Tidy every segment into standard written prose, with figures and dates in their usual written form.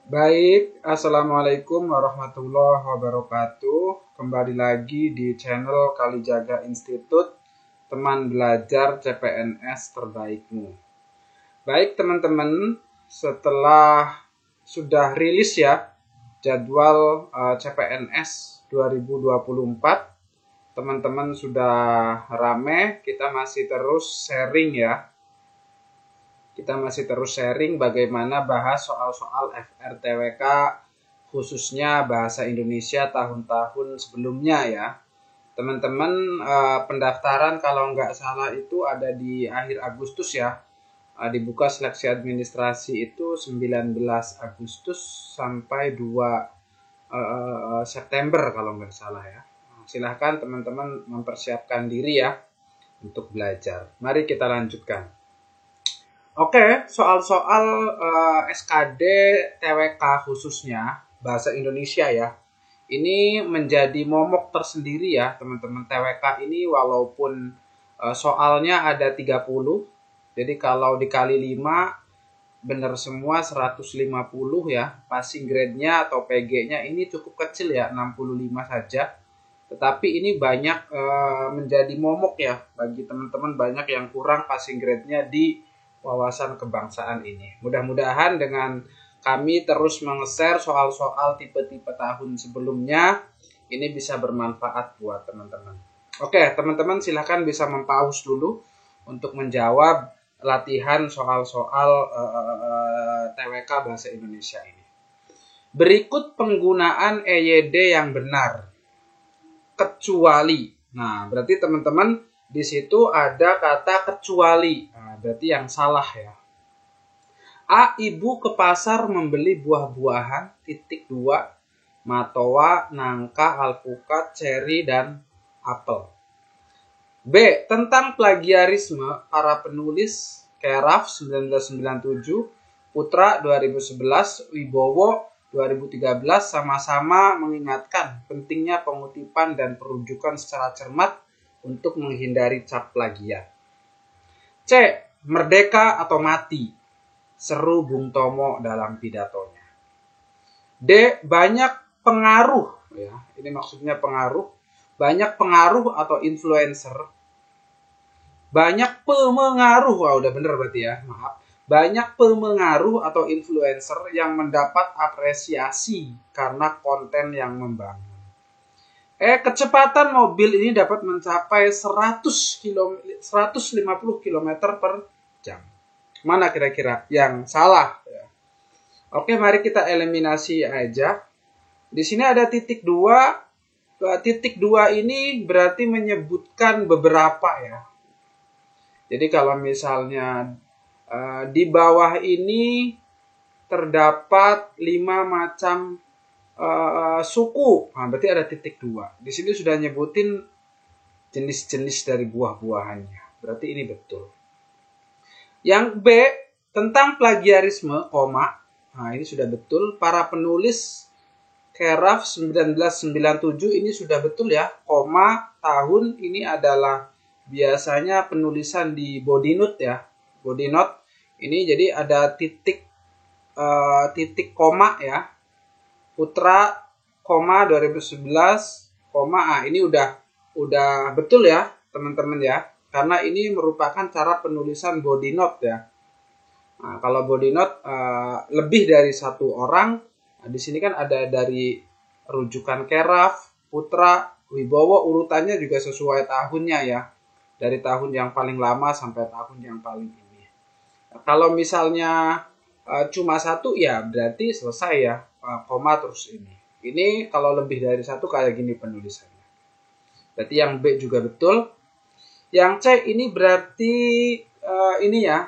Baik, Assalamualaikum warahmatullahi wabarakatuh. Kembali lagi di channel Kalijaga Institute, teman belajar CPNS terbaikmu. Baik teman-teman, setelah sudah rilis ya jadwal CPNS 2024, teman-teman sudah rame, kita masih terus sharing ya. Kita masih terus sharing bagaimana bahas soal-soal FRTWK, khususnya bahasa Indonesia tahun-tahun sebelumnya ya. Teman-teman, pendaftaran kalau nggak salah itu ada di akhir Agustus ya. Dibuka seleksi administrasi itu 19 Agustus sampai 2 September kalau nggak salah ya. Silahkan teman-teman mempersiapkan diri ya untuk belajar. Mari kita lanjutkan. Oke, soal-soal SKD TWK khususnya bahasa Indonesia ya. Ini menjadi momok tersendiri ya, teman-teman. TWK ini walaupun soalnya ada 30, jadi kalau dikali 5 benar semua 150 ya. Passing grade-nya atau PG-nya ini cukup kecil ya, 65 saja. Tetapi ini banyak menjadi momok ya bagi teman-teman, banyak yang kurang passing grade-nya di wawasan kebangsaan ini. Mudah-mudahan dengan kami terus meng-share soal-soal tipe-tipe tahun sebelumnya, ini bisa bermanfaat buat teman-teman. Oke, teman-teman silakan bisa mempause dulu untuk menjawab latihan soal-soal TWK bahasa Indonesia ini. Berikut penggunaan EYD yang benar. Kecuali. Nah, berarti teman-teman di situ ada kata kecuali. Nah, berarti yang salah ya. A. Ibu ke pasar membeli buah-buahan. 2. Matoa, nangka, alpukat, ceri, dan apel. B. Tentang plagiarisme, para penulis Keraf 1997, Putra 2011, Wibowo 2013 sama-sama mengingatkan pentingnya pengutipan dan perujukan secara cermat untuk menghindari cap plagiat. C. Merdeka atau mati, seru Bung Tomo dalam pidatonya. D. Banyak pengaruh, ya, ini maksudnya pengaruh. Banyak pengaruh atau influencer. Banyak pemengaruh, udah bener berarti ya, maaf. Banyak pemengaruh atau influencer yang mendapat apresiasi karena konten yang membangun. Kecepatan mobil ini dapat mencapai 150 km per jam. Mana kira-kira yang salah? Oke, mari kita eliminasi aja. Di sini ada titik 2. Titik 2 ini berarti menyebutkan beberapa ya. Jadi kalau misalnya di bawah ini terdapat 5 macam suku, nah, berarti ada titik 2. Di sini sudah nyebutin jenis-jenis dari buah-buahannya, berarti ini betul. Yang B, tentang plagiarisme, koma, nah ini sudah betul. Para penulis Keraf 1997 ini sudah betul ya, koma, tahun ini adalah biasanya penulisan di body note ya, body note ini jadi ada titik koma ya, Putra koma 2011 koma, ini udah betul ya teman-teman ya, karena ini merupakan cara penulisan body note ya. Nah, kalau body note lebih dari satu orang, nah, di sini kan ada dari rujukan Keraf, Putra, Wibowo, urutannya juga sesuai tahunnya ya. Dari tahun yang paling lama sampai tahun yang paling ini. Nah, kalau misalnya cuma satu ya berarti selesai ya, koma terus ini. Ini kalau lebih dari satu kayak gini penulisannya. Berarti yang B juga betul. Yang C ini berarti ini ya,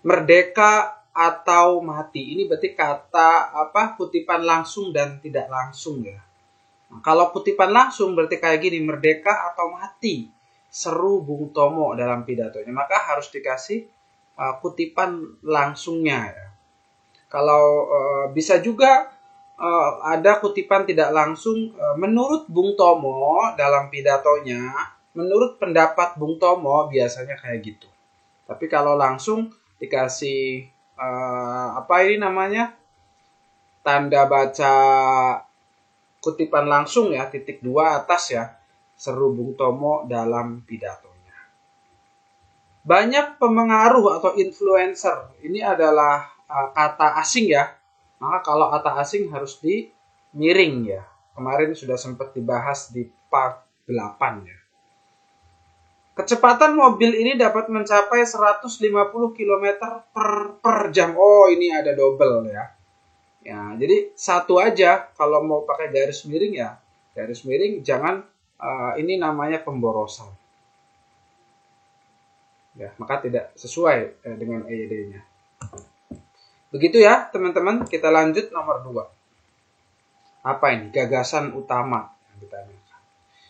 merdeka atau mati. Ini berarti kata kutipan langsung dan tidak langsung ya. Nah, kalau kutipan langsung berarti kayak gini, merdeka atau mati, seru Bung Tomo dalam pidatonya. Maka harus dikasih kutipan langsungnya ya. Kalau bisa juga ada kutipan tidak langsung, menurut Bung Tomo dalam pidatonya, menurut pendapat Bung Tomo, biasanya kayak gitu. Tapi kalau langsung dikasih apa ini namanya, tanda baca kutipan langsung ya, titik 2 atas ya, seru Bung Tomo dalam pidatonya. Banyak pemengaruh atau influencer, ini adalah kata asing ya, maka kalau kata asing harus dimiring ya. Kemarin sudah sempat dibahas di part 8 ya. Kecepatan mobil ini dapat mencapai 150 km per jam. Oh, ini ada double ya. Ya, jadi satu aja kalau mau pakai garis miring ya. Garis miring, jangan ini namanya pemborosan. Ya, maka tidak sesuai dengan EYD-nya. Begitu ya, teman-teman. Kita lanjut nomor 2. Apa ini? Gagasan utama yang kita ambil.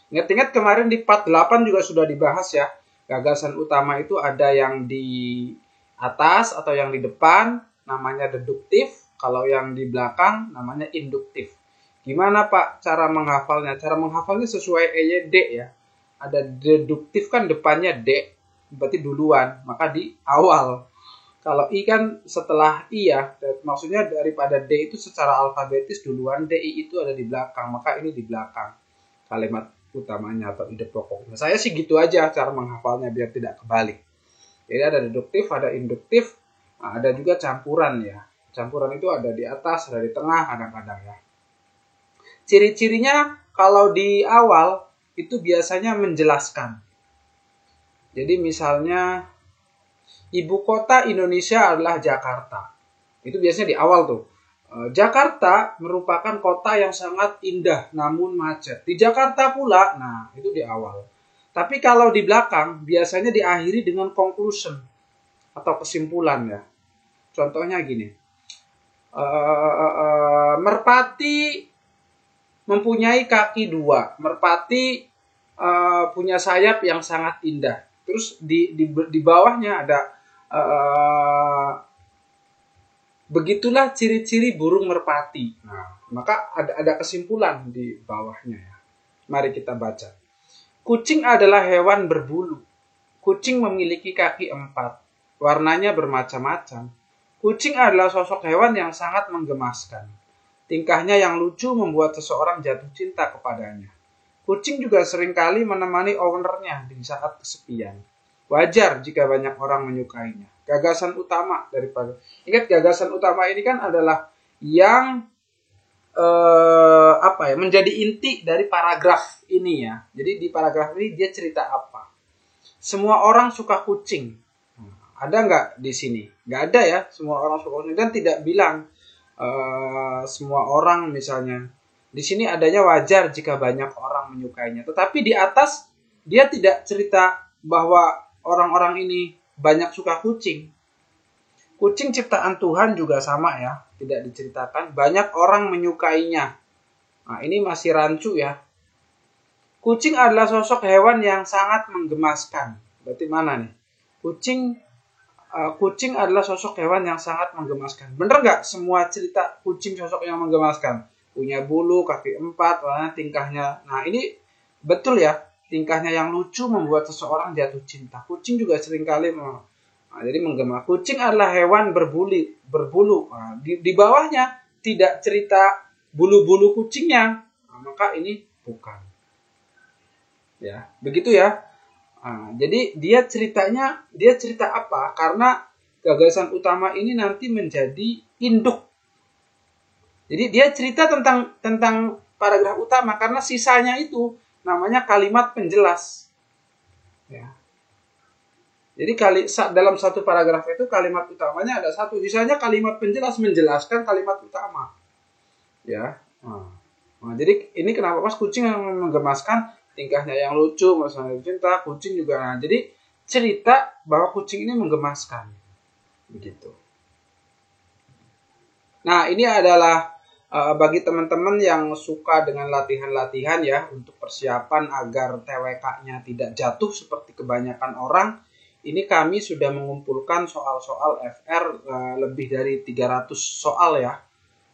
Ingat-ingat kemarin di part 8 juga sudah dibahas ya. Gagasan utama itu ada yang di atas atau yang di depan, namanya deduktif. Kalau yang di belakang, namanya induktif. Gimana Pak cara menghafalnya? Cara menghafalnya sesuai EYD ya. Ada deduktif kan depannya D, berarti duluan, maka di awal. Kalau I kan setelah I ya, maksudnya daripada D itu secara alfabetis duluan, DI itu ada di belakang, maka ini di belakang kalimat utamanya atau ide pokoknya. Saya sih gitu aja cara menghafalnya biar tidak kebalik. Jadi ada deduktif, ada induktif, ada juga campuran ya. Campuran itu ada di atas, ada di tengah kadang-kadang ya. Ciri-cirinya kalau di awal itu biasanya menjelaskan. Jadi misalnya ibu kota Indonesia adalah Jakarta. Itu biasanya di awal tuh. Jakarta merupakan kota yang sangat indah namun macet. Di Jakarta pula, nah itu di awal. Tapi kalau di belakang biasanya diakhiri dengan conclusion atau kesimpulan ya. Contohnya gini, merpati mempunyai kaki 2. Merpati punya sayap yang sangat indah. Terus di bawahnya ada begitulah ciri-ciri burung merpati. Nah, maka ada kesimpulan di bawahnya ya. Mari kita baca. Kucing adalah hewan berbulu. Kucing memiliki kaki 4. Warnanya bermacam-macam. Kucing adalah sosok hewan yang sangat menggemaskan. Tingkahnya yang lucu membuat seseorang jatuh cinta kepadanya. Kucing juga seringkali menemani ownernya di saat kesepian. Wajar jika banyak orang menyukainya. Gagasan utama daripada... Ingat, gagasan utama ini kan adalah yang menjadi inti dari paragraf ini ya. Jadi di paragraf ini dia cerita apa? Semua orang suka kucing. Ada nggak di sini? Nggak ada ya. Semua orang suka kucing. Dan tidak bilang semua orang misalnya. Di sini adanya wajar jika banyak orang menyukainya. Tetapi di atas dia tidak cerita bahwa orang-orang ini banyak suka kucing. Kucing ciptaan Tuhan juga sama ya. Tidak diceritakan. Banyak orang menyukainya. Nah, ini masih rancu ya. Kucing adalah sosok hewan yang sangat menggemaskan. Berarti mana nih? Kucing adalah sosok hewan yang sangat menggemaskan. Bener nggak semua cerita kucing sosok yang menggemaskan? Punya bulu, kaki 4, warna tingkahnya. Nah, ini betul ya. Tingkahnya yang lucu membuat seseorang jatuh cinta. Kucing juga seringkali jadi menggema. Kucing adalah hewan berbulu. Nah, di bawahnya tidak cerita bulu-bulu kucingnya. Nah, maka ini bukan. Ya, begitu ya. Nah, jadi dia cerita apa? Karena gagasan utama ini nanti menjadi induk. Jadi dia cerita tentang paragraf utama karena sisanya itu namanya kalimat penjelas. Ya. Jadi dalam satu paragraf itu kalimat utamanya ada satu, sisanya kalimat penjelas menjelaskan kalimat utama. Ya. Nah, jadi ini kenapa pas kucing yang menggemaskan, tingkahnya yang lucu, masalah cinta, kucing juga. Nah, jadi cerita bahwa kucing ini menggemaskan. Begitu. Nah, ini adalah bagi teman-teman yang suka dengan latihan-latihan ya untuk persiapan agar TWK-nya tidak jatuh seperti kebanyakan orang, ini kami sudah mengumpulkan soal-soal FR lebih dari 300 soal ya.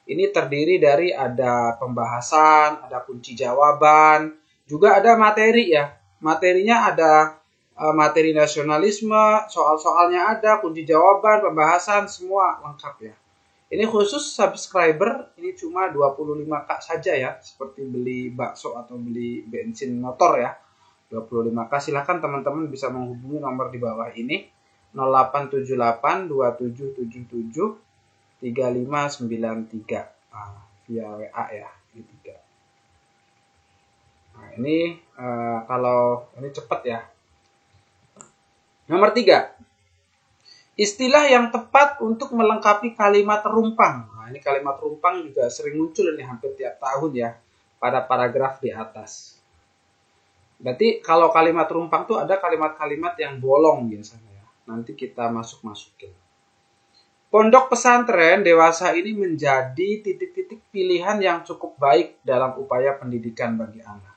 Ini terdiri dari ada pembahasan, ada kunci jawaban, juga ada materi ya. Materinya ada materi nasionalisme, soal-soalnya ada, kunci jawaban, pembahasan, semua lengkap ya. Ini khusus subscriber, ini cuma 25k saja ya, seperti beli bakso atau beli bensin motor ya. 25k, silahkan teman-teman bisa menghubungi nomor di bawah ini 0878 2777 3593 via WA ya, ini 3. Nah, ini kalau ini cepat ya. Nomor 3. Istilah yang tepat untuk melengkapi kalimat rumpang. Nah, ini kalimat rumpang juga sering muncul ini hampir tiap tahun ya pada paragraf di atas. Berarti kalau kalimat rumpang tuh ada kalimat-kalimat yang bolong biasanya ya. Nanti kita masukin. Pondok pesantren dewasa ini menjadi titik-titik pilihan yang cukup baik dalam upaya pendidikan bagi anak.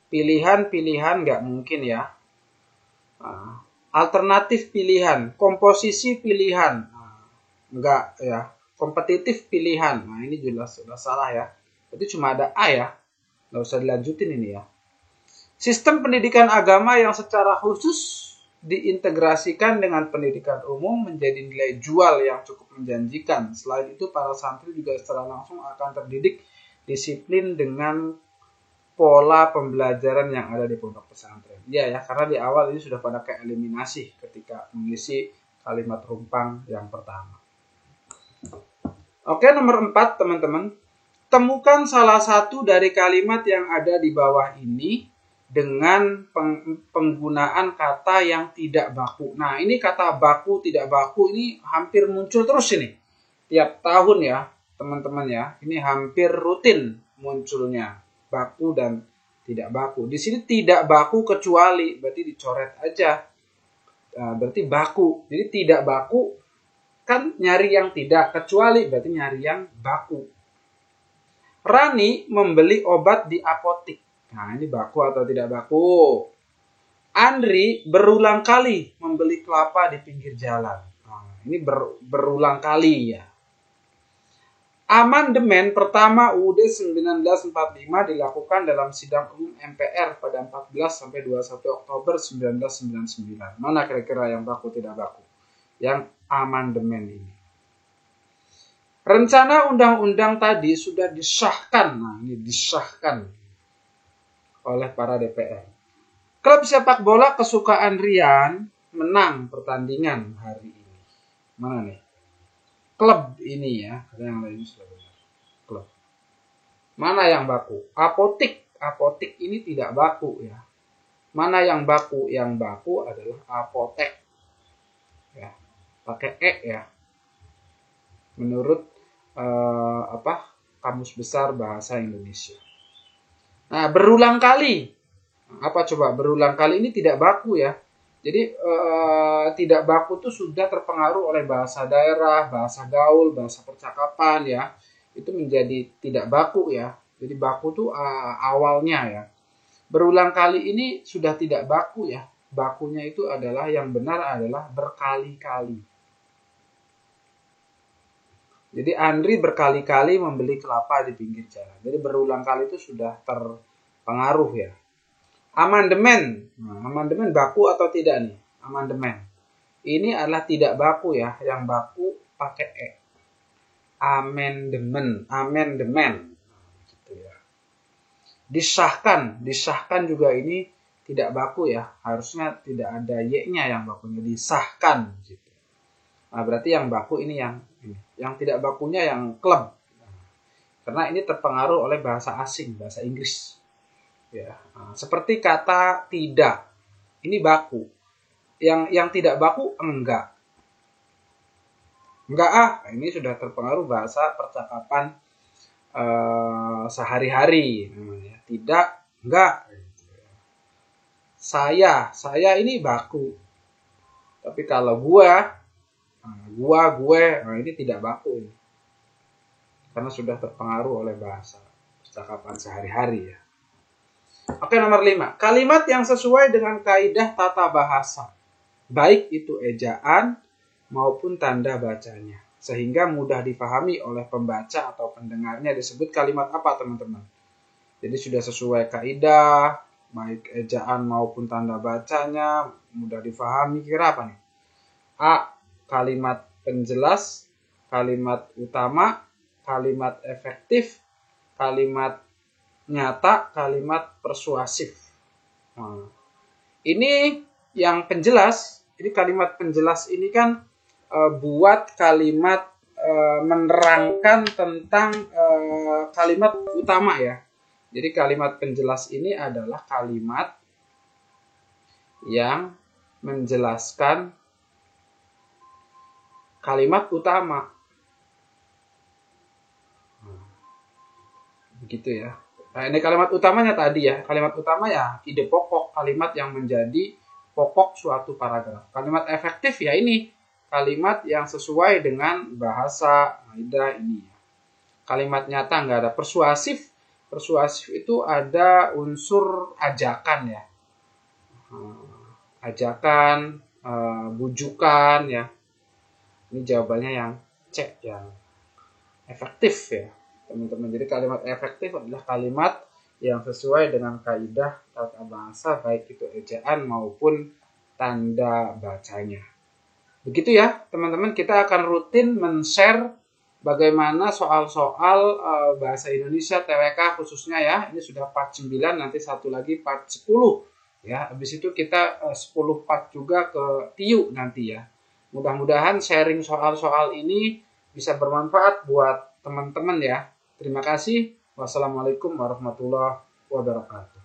Pilihan-pilihan nggak mungkin ya. Alternatif pilihan, komposisi pilihan, enggak ya, kompetitif pilihan. Nah ini jelas sudah salah ya. Berarti cuma ada A ya, nggak usah dilanjutin ini ya. Sistem pendidikan agama yang secara khusus diintegrasikan dengan pendidikan umum menjadi nilai jual yang cukup menjanjikan. Selain itu para santri juga secara langsung akan terdidik disiplin dengan pola pembelajaran yang ada di pondok pesantren. Iya ya, karena di awal ini sudah pada keeliminasi ketika mengisi kalimat rumpang yang pertama. Oke, nomor 4 teman-teman. Temukan salah satu dari kalimat yang ada di bawah ini dengan penggunaan kata yang tidak baku. Nah, ini kata baku, tidak baku ini hampir muncul terus ini. Tiap tahun ya, teman-teman ya. Ini hampir rutin munculnya. Baku dan tidak baku. Di sini tidak baku kecuali, berarti dicoret aja. Berarti baku. Jadi tidak baku kan nyari yang tidak, kecuali berarti nyari yang baku. Rani membeli obat di apotik. Nah, ini baku atau tidak baku? Andri berulang kali membeli kelapa di pinggir jalan. Nah, ini berulang kali ya. Amandemen pertama UUD 1945 dilakukan dalam sidang umum MPR pada 14 sampai 21 Oktober 1999. Mana kira-kira yang baku tidak baku? Yang amandemen ini. Rencana undang-undang tadi sudah disahkan. Nah, ini disahkan oleh para DPR. Klub sepak bola kesukaan Rian menang pertandingan hari ini. Mana nih? Klub ini ya, yang lain sudah benar. Klub. Mana yang baku? Apotik. Apotik ini tidak baku ya. Mana yang baku? Yang baku adalah apotek. Ya, pakai E ya. Menurut Kamus Besar Bahasa Indonesia. Nah, berulang kali. Apa coba berulang kali ini tidak baku ya. Jadi tidak baku itu sudah terpengaruh oleh bahasa daerah, bahasa gaul, bahasa percakapan ya. Itu menjadi tidak baku ya. Jadi baku itu awalnya ya. Berulang kali ini sudah tidak baku ya. Bakunya itu adalah yang benar adalah berkali-kali. Jadi Andri berkali-kali membeli kelapa di pinggir jalan. Jadi berulang kali itu sudah terpengaruh ya. Amandemen. Nah, amandemen baku atau tidak nih? Amandemen. Ini adalah tidak baku ya. Yang baku pakai E. Amandemen. Amandemen. Gitu ya. Disahkan. Disahkan juga ini tidak baku ya. Harusnya tidak ada Y-nya yang bakunya. Disahkan. Gitu. Nah, berarti yang baku ini yang ini. Yang tidak bakunya yang klub. Karena ini terpengaruh oleh bahasa asing. Bahasa Inggris. Ya, seperti kata tidak, ini baku. Yang tidak baku enggak ini sudah terpengaruh bahasa percakapan sehari-hari namanya. Tidak, enggak. Saya ini baku. Tapi kalau gue, ini tidak baku ini. Karena sudah terpengaruh oleh bahasa percakapan sehari-hari ya. Oke, nomor 5. Kalimat yang sesuai dengan kaidah tata bahasa. Baik itu ejaan maupun tanda bacanya. Sehingga mudah dipahami oleh pembaca atau pendengarnya disebut kalimat apa, teman-teman? Jadi sudah sesuai kaidah, baik ejaan maupun tanda bacanya, mudah dipahami. Kira apa nih? A. Kalimat penjelas. kalimat utama, kalimat efektif, kalimat nyata, kalimat persuasif. Nah, ini yang penjelas, ini kalimat penjelas ini kan buat kalimat menerangkan tentang kalimat utama ya. Jadi kalimat penjelas ini adalah kalimat yang menjelaskan kalimat utama. Begitu ya. Nah, ini kalimat utamanya tadi ya. Kalimat utama ya ide pokok, kalimat yang menjadi pokok suatu paragraf. Kalimat efektif ya ini kalimat yang sesuai dengan bahasa kaidah ini. Kalimat nyata nggak ada. Persuasif itu ada unsur ajakan ya. Ajakan, bujukan ya. Ini jawabannya yang C, yang efektif ya teman-teman. Jadi kalimat efektif adalah kalimat yang sesuai dengan kaidah tata bahasa, baik itu ejaan maupun tanda bacanya. Begitu ya teman-teman, kita akan rutin men-share bagaimana soal-soal bahasa Indonesia TWK khususnya ya. Ini sudah part 9, nanti satu lagi part 10 ya. Habis itu kita 10 part juga ke TIU nanti ya. Mudah-mudahan sharing soal-soal ini bisa bermanfaat buat teman-teman ya. Terima kasih. Wassalamualaikum warahmatullahi wabarakatuh.